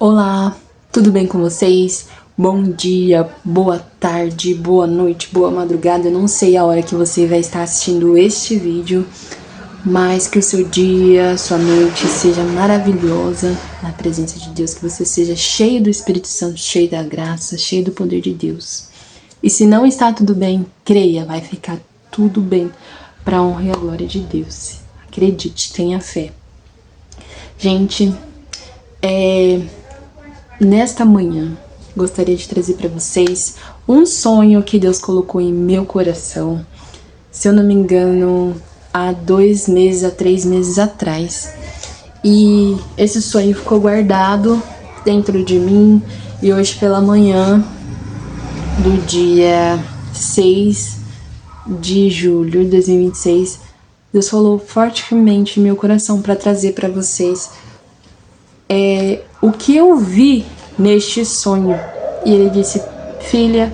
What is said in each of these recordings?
Olá, tudo bem com vocês? Bom dia, boa tarde, boa noite, boa madrugada. Eu não sei a hora que você vai estar assistindo este vídeo, mas que o seu dia, sua noite seja maravilhosa na presença de Deus, que você seja cheio do Espírito Santo, cheio da graça, cheio do poder de Deus. E se não está tudo bem, creia, vai ficar tudo bem para a honra e a glória de Deus. Acredite, tenha fé. Gente, nesta manhã, gostaria de trazer para vocês um sonho que Deus colocou em meu coração. Se eu não me engano, há 2 meses, há 3 meses atrás. E esse sonho ficou guardado dentro de mim. E hoje pela manhã do dia 6 de julho de 2026, Deus falou fortemente em meu coração para trazer para vocês o que eu vi neste sonho. E ele disse: filha,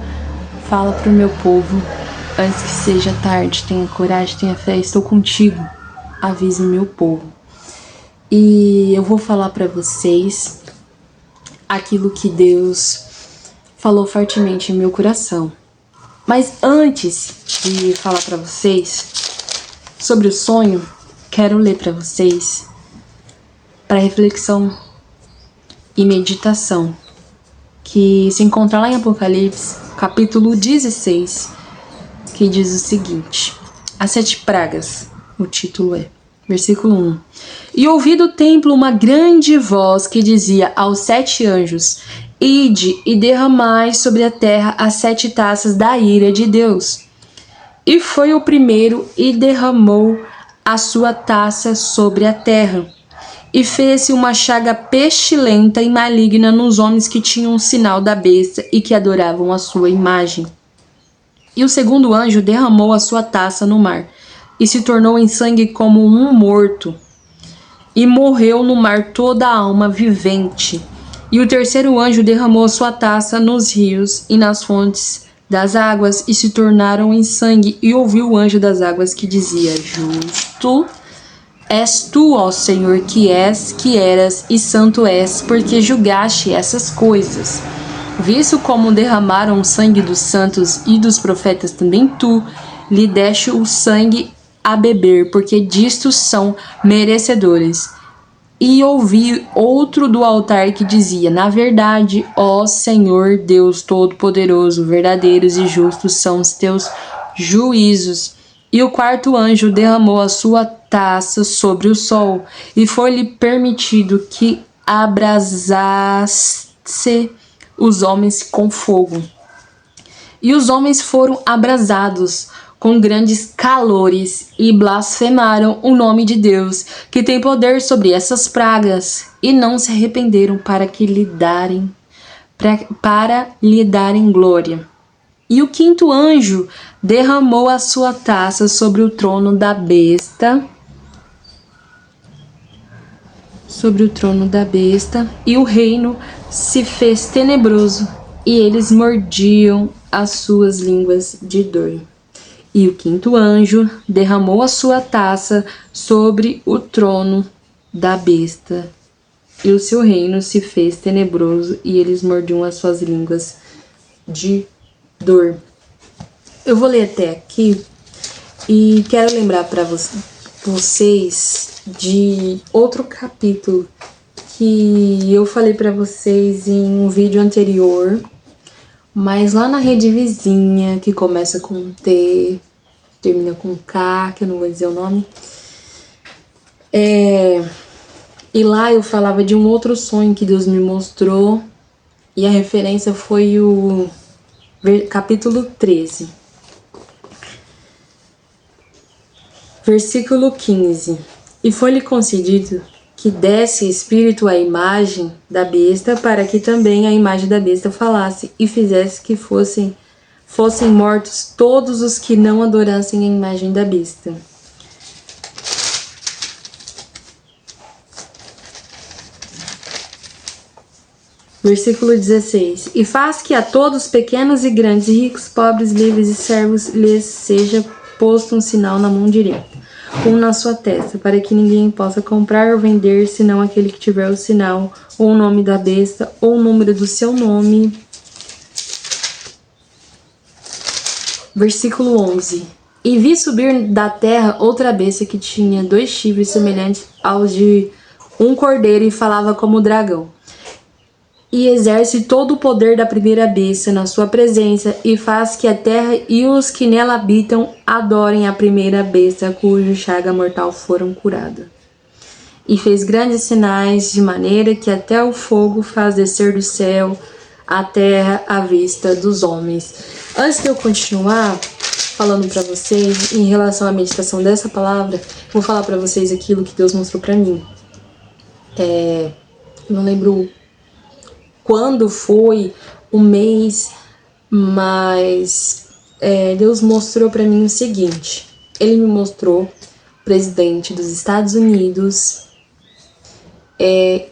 fala pro meu povo, antes que seja tarde, tenha coragem, tenha fé, estou contigo, avise meu povo. E eu vou falar para vocês aquilo que Deus falou fortemente em meu coração. Mas antes de falar para vocês sobre o sonho, quero ler para vocês, para reflexão e meditação, que se encontra lá em Apocalipse, capítulo 16, que diz o seguinte: As 7 pragas, o título é, versículo 1. E ouvi do templo uma grande voz que dizia aos 7 anjos: Ide e derramai sobre a terra as 7 taças da ira de Deus. E foi o primeiro e derramou a sua taça sobre a terra. E fez-se uma chaga pestilenta e maligna nos homens que tinham o sinal da besta e que adoravam a sua imagem. E o segundo anjo derramou a sua taça no mar, e se tornou em sangue como um morto. E morreu no mar toda a alma vivente. E o terceiro anjo derramou a sua taça nos rios e nas fontes das águas, e se tornaram em sangue. E ouviu o anjo das águas que dizia: Justo és tu, ó Senhor, que eras e santo és, porque julgaste essas coisas. Visto como derramaram o sangue dos santos e dos profetas, também tu lhe deste o sangue a beber, porque disto são merecedores. E ouvi outro do altar que dizia: Na verdade, ó Senhor Deus Todo-Poderoso, verdadeiros e justos são os teus juízos. E o quarto anjo derramou a sua taça sobre o sol, e foi-lhe permitido que abrasasse os homens com fogo. E os homens foram abrasados com grandes calores e blasfemaram o nome de Deus, que tem poder sobre essas pragas, e não se arrependeram para lhe darem glória. E o quinto anjo derramou a sua taça sobre o trono da besta, e o reino se fez tenebroso, e eles mordiam as suas línguas de dor. E o quinto anjo derramou a sua taça sobre o trono da besta, e o seu reino se fez tenebroso, e eles mordiam as suas línguas de dor. Eu vou ler até aqui e quero lembrar para vocês de outro capítulo que eu falei para vocês em um vídeo anterior, mas lá na rede vizinha, que começa com T, termina com K, que eu não vou dizer o nome. E lá eu falava de um outro sonho que Deus me mostrou, e a referência foi o capítulo 13, versículo 15. E foi-lhe concedido que desse espírito à imagem da besta, para que também a imagem da besta falasse, e fizesse que fossem mortos todos os que não adorassem a imagem da besta. Versículo 16. E faz que a todos, pequenos e grandes, ricos, pobres, livres e servos, lhes seja posto um sinal na mão direita, um na sua testa, para que ninguém possa comprar ou vender, senão aquele que tiver o sinal, ou o nome da besta, ou o número do seu nome. Versículo 11. E vi subir da terra outra besta que tinha 2 chifres semelhantes aos de um cordeiro e falava como dragão. E exerce todo o poder da primeira besta na sua presença e faz que a terra e os que nela habitam adorem a primeira besta cuja chaga mortal foram curada. E fez grandes sinais de maneira que até o fogo faz descer do céu a terra à vista dos homens. Antes de eu continuar falando para vocês em relação à meditação dessa palavra, vou falar para vocês aquilo que Deus mostrou para mim. Não lembro quando foi o mês, mas Deus mostrou para mim o seguinte. Ele me mostrou o presidente dos Estados Unidos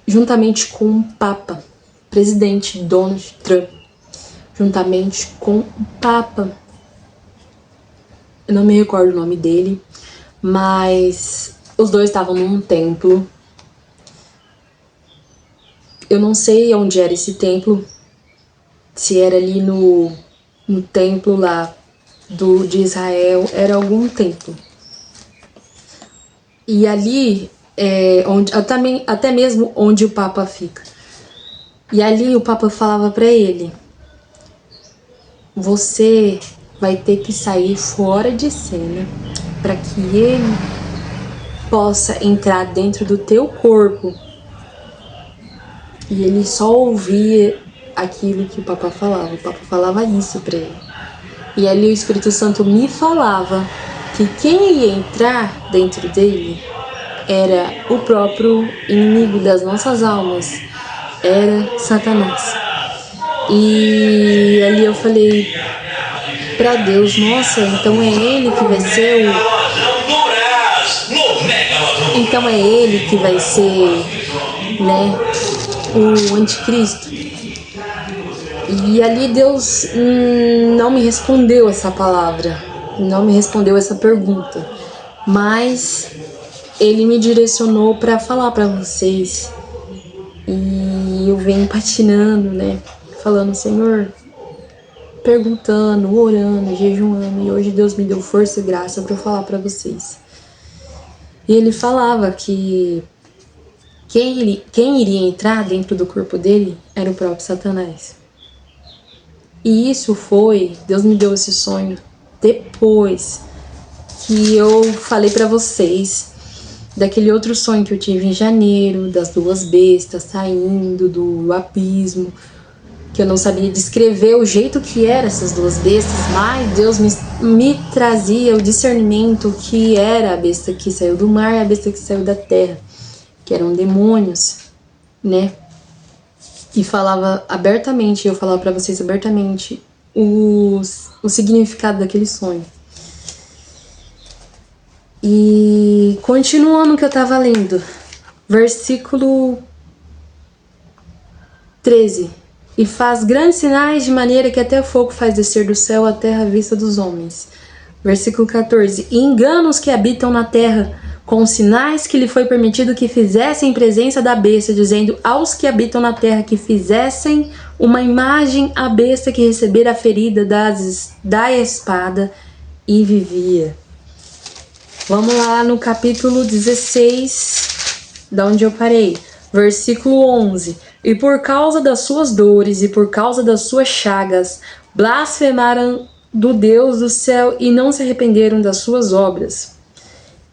juntamente com o Papa, presidente Donald Trump, juntamente com o Papa. Eu não me recordo o nome dele, mas os dois estavam num templo. Eu não sei onde era esse templo, se era ali no templo lá de Israel, era algum templo. E ali, até mesmo onde o Papa fica. E ali o Papa falava para ele: você vai ter que sair fora de cena para que ele possa entrar dentro do teu corpo. E ele só ouvia aquilo que o Papa falava. O Papa falava isso para ele. E ali o Espírito Santo me falava que quem ia entrar dentro dele era o próprio inimigo das nossas almas, era Satanás. E ali eu falei para Deus: nossa, então é ele que vai ser então é ele que vai ser, né, o anticristo. E ali Deus não me respondeu essa palavra, não me respondeu essa pergunta, mas ele me direcionou para falar para vocês. E eu venho patinando, né, falando: Senhor, perguntando, orando, jejuando, e hoje Deus me deu força e graça para eu falar para vocês. E ele falava que quem iria entrar dentro do corpo dele era o próprio Satanás. E isso Deus me deu esse sonho depois que eu falei para vocês daquele outro sonho que eu tive em janeiro, das 2 bestas saindo do abismo, que eu não sabia descrever o jeito que eram essas 2 bestas, mas Deus me trazia o discernimento que era a besta que saiu do mar e a besta que saiu da terra, que eram demônios, né? E falava abertamente, eu falava para vocês abertamente o significado daquele sonho. E continuando o que eu tava lendo, versículo 13. E faz grandes sinais de maneira que até o fogo faz descer do céu a terra à vista dos homens. Versículo 14. E engana os que habitam na terra com os sinais que lhe foi permitido que fizessem em presença da besta, dizendo aos que habitam na terra que fizessem uma imagem à besta que recebera a ferida da espada e vivia. Vamos lá no capítulo 16, da onde eu parei. Versículo 11. E por causa das suas dores e por causa das suas chagas, blasfemaram do Deus do céu e não se arrependeram das suas obras.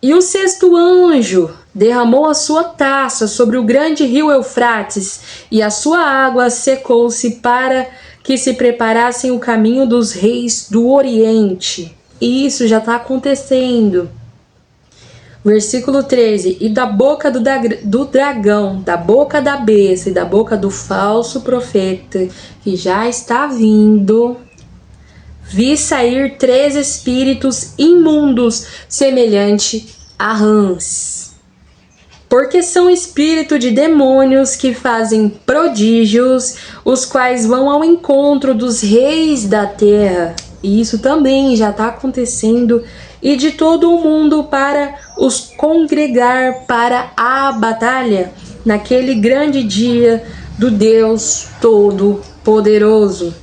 E o 6º anjo derramou a sua taça sobre o grande rio Eufrates, e a sua água secou-se para que se preparassem o caminho dos reis do Oriente. E isso já está acontecendo. Versículo 13. E da boca do dragão, da boca da besta e da boca do falso profeta, que já está vindo, vi sair 3 espíritos imundos, semelhante a rãs. Porque são espíritos de demônios que fazem prodígios, os quais vão ao encontro dos reis da terra. E isso também já está acontecendo e de todo o mundo para os congregar para a batalha naquele grande dia do Deus Todo-Poderoso.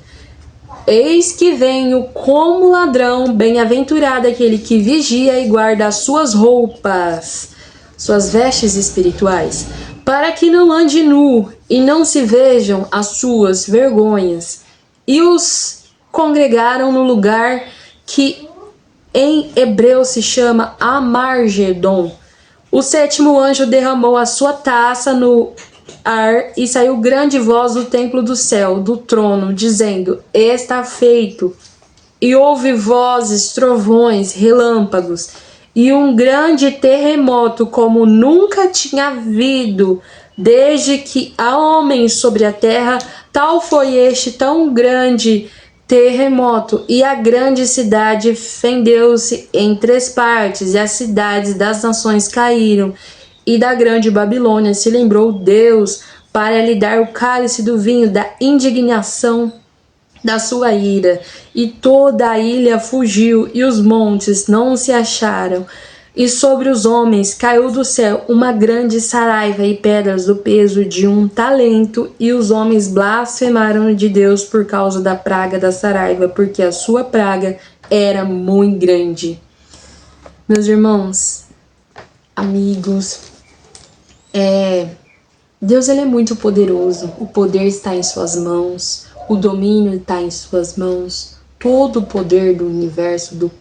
Eis que venho como ladrão, bem-aventurado aquele que vigia e guarda as suas roupas, suas vestes espirituais, para que não ande nu e não se vejam as suas vergonhas. E os congregaram no lugar que em hebreu se chama Amargedon. O sétimo anjo derramou a sua taça no ar e saiu grande voz do templo do céu, do trono, dizendo: está feito. E houve vozes, trovões, relâmpagos e um grande terremoto como nunca tinha havido desde que há homens sobre a terra. Tal foi este tão grande terremoto, e a grande cidade fendeu-se em 3 partes, e as cidades das nações caíram. E da grande Babilônia se lembrou Deus para lhe dar o cálice do vinho da indignação da sua ira. E toda a ilha fugiu, e os montes não se acharam. E sobre os homens caiu do céu uma grande saraiva e pedras do peso de 1 talento, e os homens blasfemaram de Deus por causa da praga da saraiva, porque a sua praga era muito grande. Meus irmãos, amigos, Deus ele é muito poderoso. O poder está em suas mãos, o domínio está em suas mãos. Todo o poder do universo, do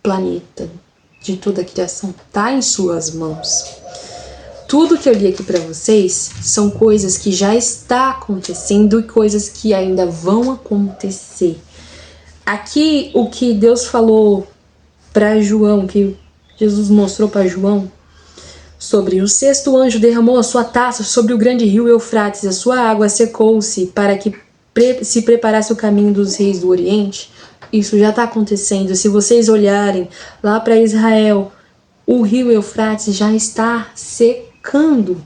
planeta, de toda a criação está em suas mãos. Tudo que eu li aqui para vocês são coisas que já está acontecendo e coisas que ainda vão acontecer. Aqui o que Deus falou para João, que Jesus mostrou para João, sobre o 6º anjo derramou a sua taça sobre o grande rio Eufrates, a sua água secou-se para que se preparasse o caminho dos reis do Oriente. Isso já está acontecendo. Se vocês olharem lá para Israel, o rio Eufrates já está secando.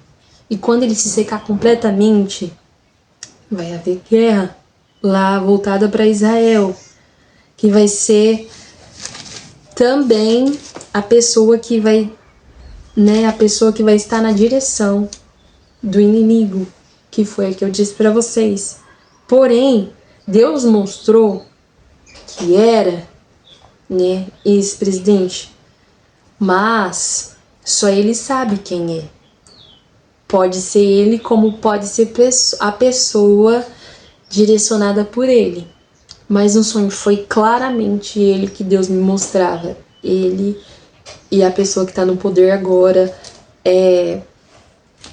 E quando ele se secar completamente, vai haver guerra lá voltada para Israel, que vai ser também a pessoa que vai, a pessoa que vai estar na direção do inimigo, que foi a que eu disse para vocês. Porém, Deus mostrou que era, esse presidente, mas só ele sabe quem é. Pode ser ele, como pode ser a pessoa direcionada por ele. Mas no sonho foi claramente ele que Deus me mostrava. Ele e a pessoa que está no poder agora,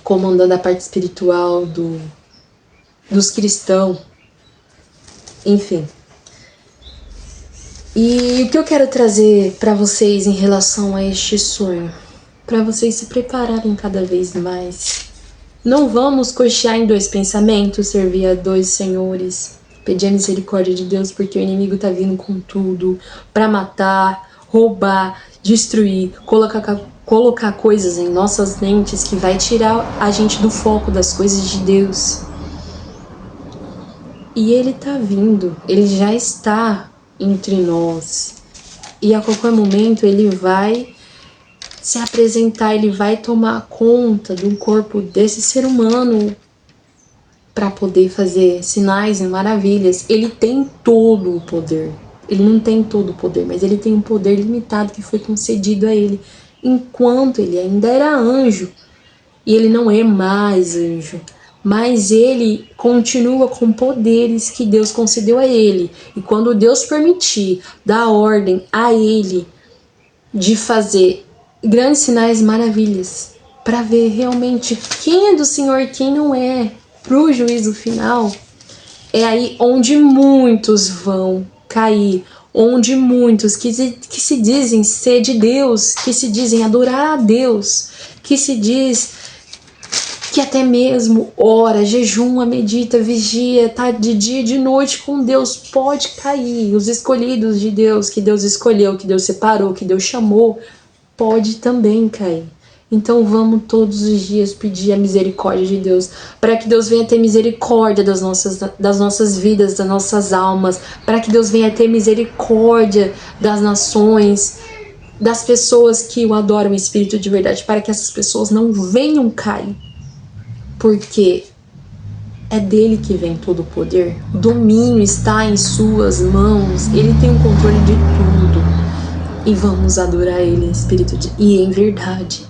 comandando a parte espiritual dos cristãos. Enfim. E o que eu quero trazer para vocês em relação a este sonho? Para vocês se prepararem cada vez mais. Não vamos cochear em 2 pensamentos, servir a 2 senhores, pedir a misericórdia de Deus, porque o inimigo tá vindo com tudo para matar, roubar, destruir, colocar coisas em nossas mentes que vai tirar a gente do foco das coisas de Deus. E ele tá vindo, ele já está entre nós. E a qualquer momento ele vai se apresentar, ele vai tomar conta do corpo desse ser humano para poder fazer sinais e maravilhas. Ele tem todo o poder. Ele não tem todo o poder, mas ele tem um poder limitado que foi concedido a ele enquanto ele ainda era anjo. E ele não é mais anjo, mas ele continua com poderes que Deus concedeu a ele. E quando Deus permitir, dar ordem a ele de fazer grandes sinais e maravilhas, para ver realmente quem é do Senhor e quem não é, pro juízo final, é aí onde muitos vão cair, onde muitos que se dizem ser de Deus, que se dizem adorar a Deus, que se diz que até mesmo ora, jejuma, medita, vigia, tá de dia e de noite com Deus, pode cair. Os escolhidos de Deus, que Deus escolheu, que Deus separou, que Deus chamou, pode também cair. Então vamos todos os dias pedir a misericórdia de Deus, para que Deus venha ter misericórdia das nossas vidas, das nossas almas, para que Deus venha ter misericórdia das nações, das pessoas que o adoram em espírito de verdade, para que essas pessoas não venham cair. Porque é dele que vem todo o poder. O domínio está em suas mãos. Ele tem o controle de tudo. E vamos adorar ele em espírito e em verdade.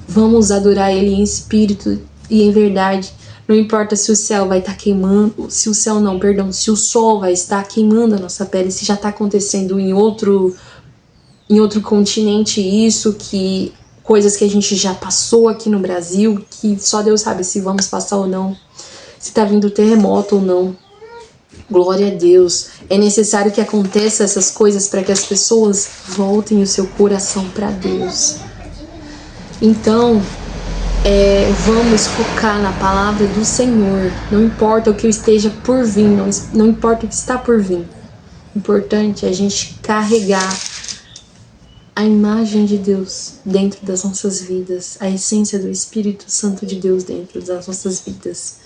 Vamos adorar ele em espírito e em verdade. Não importa se o céu vai estar queimando, se o sol vai estar queimando a nossa pele, se já está acontecendo em outro continente isso, que coisas que a gente já passou aqui no Brasil, que só Deus sabe se vamos passar ou não, se está vindo terremoto ou não. Glória a Deus. É necessário que aconteça essas coisas para que as pessoas voltem o seu coração para Deus. Então, vamos focar na palavra do Senhor. Não importa o que esteja por vir, não importa o que está por vir. O importante é a gente carregar a imagem de Deus dentro das nossas vidas, a essência do Espírito Santo de Deus dentro das nossas vidas.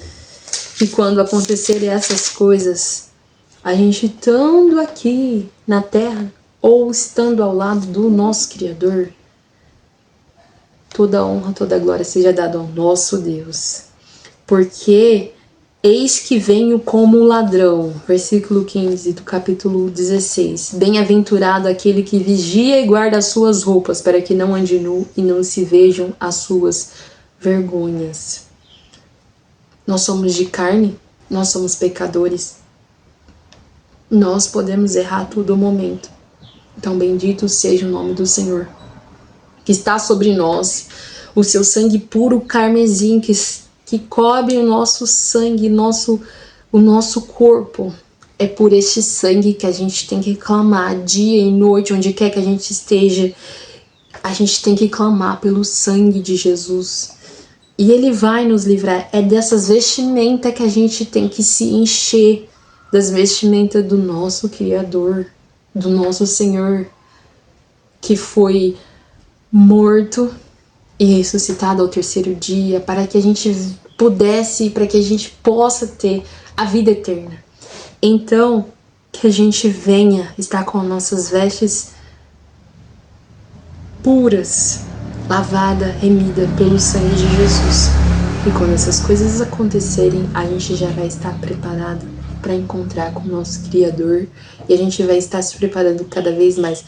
E quando acontecerem essas coisas, a gente estando aqui na terra ou estando ao lado do nosso Criador, toda honra, toda glória seja dada ao nosso Deus. Porque eis que venho como ladrão. Versículo 15 do capítulo 16. Bem-aventurado aquele que vigia e guarda as suas roupas, para que não ande nu e não se vejam as suas vergonhas. Nós somos de carne, nós somos pecadores. Nós podemos errar a todo momento. Então bendito seja o nome do Senhor, que está sobre nós, o seu sangue puro carmesim que cobre o nosso sangue, o nosso corpo. É por este sangue que a gente tem que clamar dia e noite, onde quer que a gente esteja. A gente tem que clamar pelo sangue de Jesus. E ele vai nos livrar. É dessas vestimentas que a gente tem que se encher, das vestimentas do nosso Criador, do nosso Senhor, que foi morto e ressuscitado ao terceiro dia, para que a gente possa ter a vida eterna. Então, que a gente venha estar com nossas vestes puras, lavada, remida pelo sangue de Jesus. E quando essas coisas acontecerem, a gente já vai estar preparado para encontrar com o nosso Criador, e a gente vai estar se preparando cada vez mais.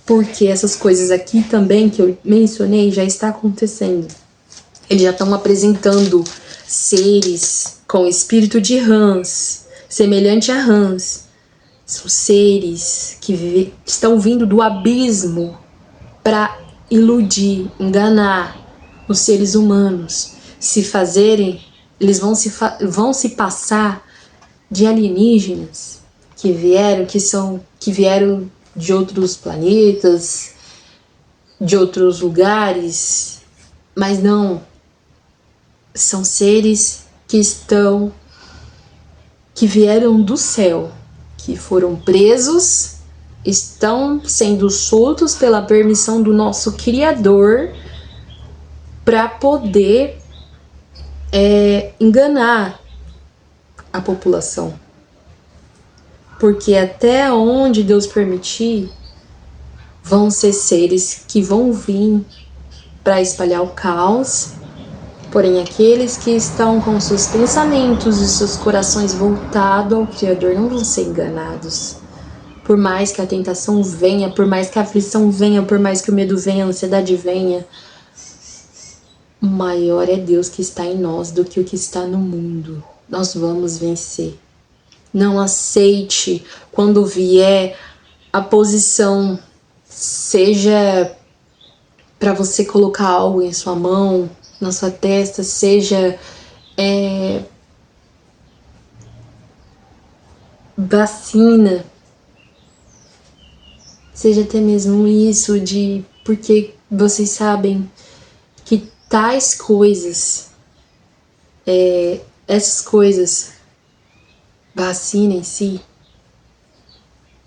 Porque essas coisas aqui também que eu mencionei já está acontecendo. Eles já estão apresentando seres com espírito de rãs, semelhante a rãs. São seres que estão vindo do abismo para iludir, enganar os seres humanos. Se fazerem, eles vão se passar de alienígenas que vieram de outros planetas, de outros lugares, mas não, são seres que vieram do céu, que foram presos, estão sendo soltos pela permissão do nosso Criador para poder enganar a população. Porque até onde Deus permitir, vão ser seres que vão vir para espalhar o caos. Porém, aqueles que estão com seus pensamentos e seus corações voltados ao Criador não vão ser enganados. Por mais que a tentação venha, por mais que a aflição venha, por mais que o medo venha, a ansiedade venha, maior é Deus que está em nós do que o que está no mundo. Nós vamos vencer. Não aceite quando vier a posição, seja para você colocar algo em sua mão, na sua testa, seja vacina, seja até mesmo isso porque vocês sabem que tais coisas, essas coisas, vacina em si,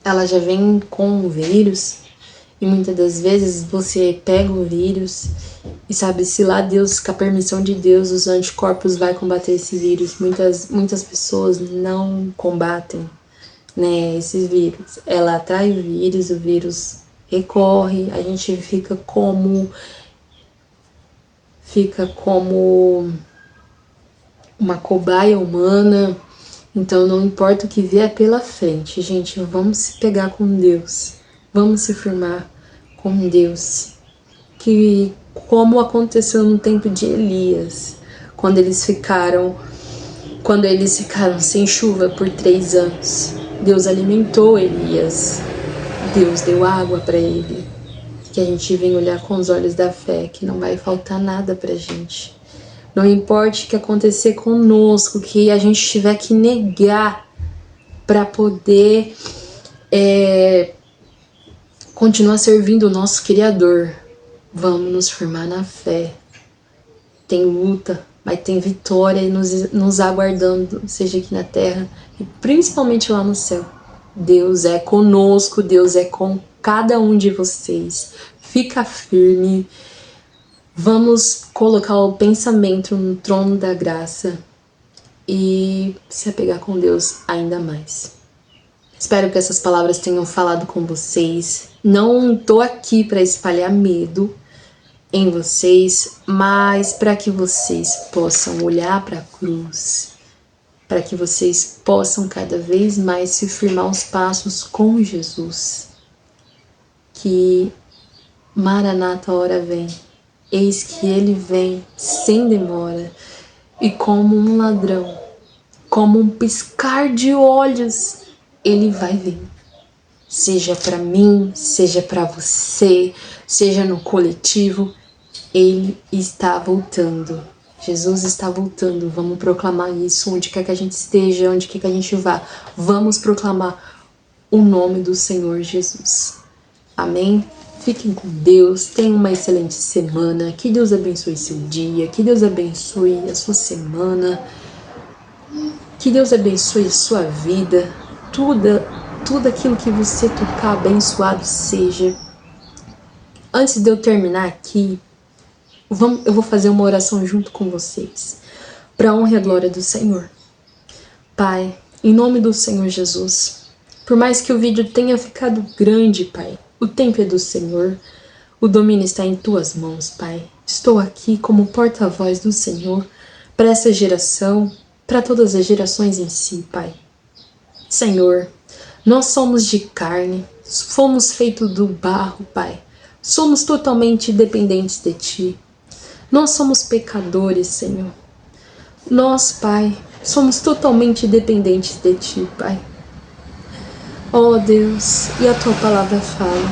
ela já vem com o vírus, e muitas das vezes você pega o vírus e sabe-se lá Deus, com a permissão de Deus, os anticorpos vai combater esse vírus. Muitas pessoas não combatem, né, esse vírus. Ela atrai o vírus recorre, a gente fica como uma cobaia humana. Então não importa o que vier pela frente, gente, vamos se pegar com Deus, vamos se firmar com Deus, que como aconteceu no tempo de Elias, quando eles ficaram sem chuva por 3 anos, Deus alimentou Elias, Deus deu água para ele. Que a gente venha olhar com os olhos da fé, que não vai faltar nada pra gente. Não importa o que acontecer conosco, que a gente tiver que negar para poder continuar servindo o nosso Criador. Vamos nos firmar na fé. Tem luta, mas tem vitória nos aguardando, seja aqui na terra e principalmente lá no céu. Deus é conosco, Deus é com cada um de vocês. Fica firme. Vamos colocar o pensamento no trono da graça e se apegar com Deus ainda mais. Espero que essas palavras tenham falado com vocês. Não tô aqui para espalhar medo em vocês, mas para que vocês possam olhar para a cruz, para que vocês possam cada vez mais se firmar os passos com Jesus. Que Maranata, a hora vem, eis que ele vem sem demora, e como um ladrão, como um piscar de olhos, ele vai vir. Seja para mim, seja para você, seja no coletivo, ele está voltando. Jesus está voltando. Vamos proclamar isso onde quer que a gente esteja, onde quer que a gente vá. Vamos proclamar o nome do Senhor Jesus. Amém? Fiquem com Deus, tenham uma excelente semana, que Deus abençoe seu dia, que Deus abençoe a sua semana, que Deus abençoe a sua vida, tudo aquilo que você tocar, abençoado seja. Antes de eu terminar aqui, eu vou fazer uma oração junto com vocês, para a honra e a glória do Senhor. Pai, em nome do Senhor Jesus, por mais que o vídeo tenha ficado grande, Pai, o tempo é do Senhor, o domínio está em tuas mãos, Pai. Estou aqui como porta-voz do Senhor para essa geração, para todas as gerações em si, Pai. Senhor, nós somos de carne, fomos feitos do barro, Pai. Somos totalmente dependentes de Ti. Nós somos pecadores, Senhor. Nós, Pai, somos totalmente dependentes de Ti, Pai. Oh Deus, e a Tua palavra fala,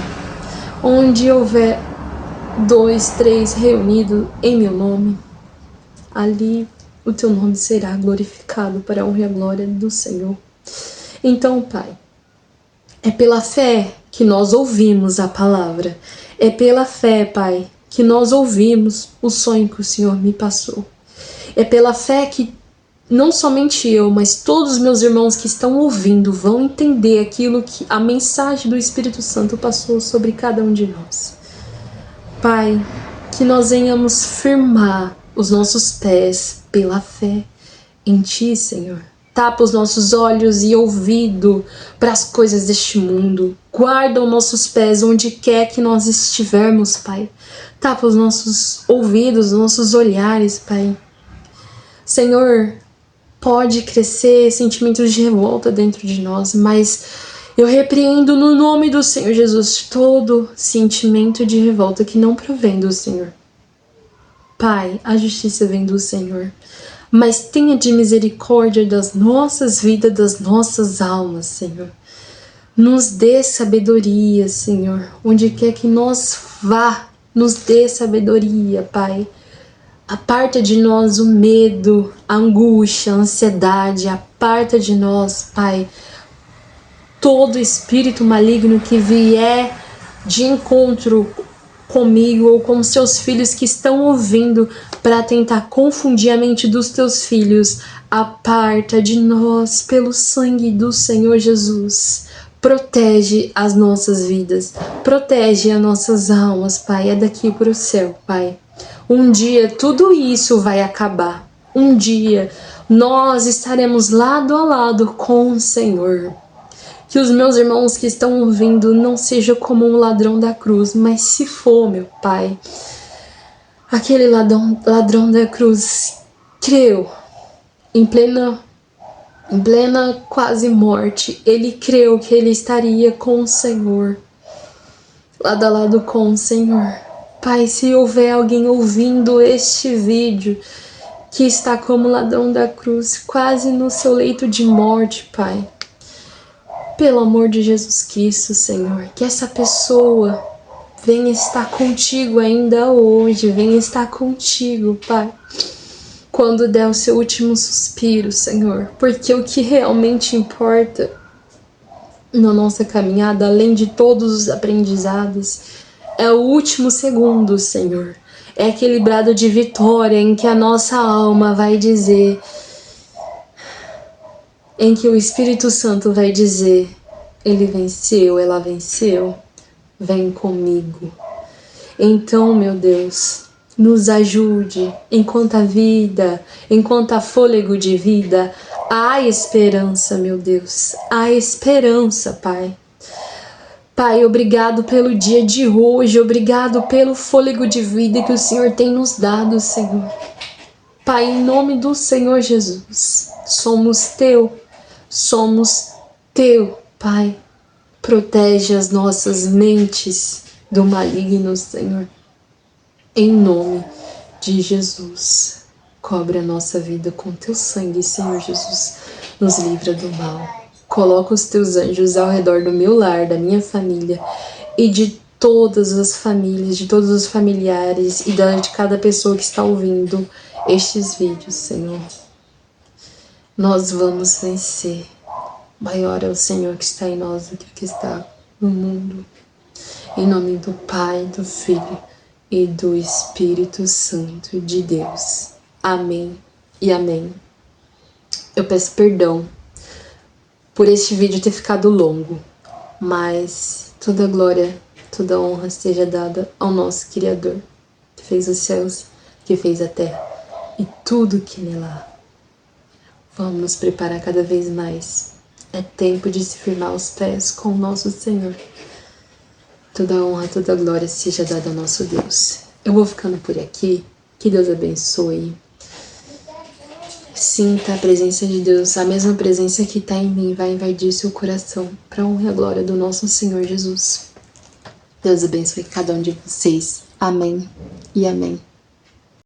onde houver 2, 3 reunidos em meu nome, ali o Teu nome será glorificado para a honra e a glória do Senhor. Então, Pai, é pela fé que nós ouvimos a palavra, é pela fé, Pai, que nós ouvimos o sonho que o Senhor me passou. É pela fé que não somente eu, mas todos os meus irmãos que estão ouvindo vão entender aquilo que a mensagem do Espírito Santo passou sobre cada um de nós. Pai, que nós venhamos firmar os nossos pés pela fé em Ti, Senhor. Tapa os nossos olhos e ouvido para as coisas deste mundo. Guarda os nossos pés onde quer que nós estivermos, Pai. Tapa os nossos ouvidos, os nossos olhares, Pai. Senhor, pode crescer sentimentos de revolta dentro de nós, mas eu repreendo no nome do Senhor Jesus todo sentimento de revolta que não provém do Senhor. Pai, a justiça vem do Senhor, mas tenha de misericórdia das nossas vidas, das nossas almas, Senhor. Nos dê sabedoria, Senhor, onde quer que nós vá, nos dê sabedoria, Pai. Aparta de nós o medo, a angústia, a ansiedade, aparta de nós, Pai, todo espírito maligno que vier de encontro comigo ou com seus filhos que estão ouvindo para tentar confundir a mente dos teus filhos. Aparta de nós pelo sangue do Senhor Jesus. Protege as nossas vidas, protege as nossas almas, Pai, é daqui para o céu, Pai. Um dia tudo isso vai acabar. Um dia nós estaremos lado a lado com o Senhor. Que os meus irmãos que estão ouvindo não seja como um ladrão da cruz, mas se for, meu Pai, aquele ladrão da cruz creu em plena quase morte, ele creu que ele estaria com o Senhor, lado a lado com o Senhor. Pai, se houver alguém ouvindo este vídeo que está como ladrão da cruz, quase no seu leito de morte, Pai, pelo amor de Jesus Cristo, Senhor, que essa pessoa venha estar contigo ainda hoje, venha estar contigo, Pai, quando der o seu último suspiro, Senhor, porque o que realmente importa na nossa caminhada, além de todos os aprendizados, é o último segundo, Senhor. É aquele brado de vitória em que a nossa alma vai dizer, em que o Espírito Santo vai dizer, ele venceu, ela venceu, vem comigo. Então, meu Deus, nos ajude, enquanto a vida, enquanto há fôlego de vida, há esperança, meu Deus, há esperança, Pai. Pai, obrigado pelo dia de hoje, obrigado pelo fôlego de vida que o Senhor tem nos dado, Senhor. Pai, em nome do Senhor Jesus, somos teu, Pai. Protege as nossas mentes do maligno, Senhor. Em nome de Jesus, cobre a nossa vida com teu sangue, Senhor Jesus. Nos livra do mal. Coloca os teus anjos ao redor do meu lar, da minha família e de todas as famílias, de todos os familiares e de cada pessoa que está ouvindo estes vídeos, Senhor. Nós vamos vencer. Maior é o Senhor que está em nós do que o que está no mundo. Em nome do Pai, do Filho e do Espírito Santo de Deus. Amém e amém. Eu peço perdão por este vídeo ter ficado longo, mas toda glória, toda honra seja dada ao nosso Criador, que fez os céus, que fez a terra e tudo que nela há. Vamos nos preparar cada vez mais. É tempo de se firmar os pés com o nosso Senhor. Toda honra, toda glória seja dada ao nosso Deus. Eu vou ficando por aqui. Que Deus abençoe. Sinta a presença de Deus. A mesma presença que está em mim vai invadir seu coração para a honra e a glória do nosso Senhor Jesus. Deus abençoe cada um de vocês. Amém e amém.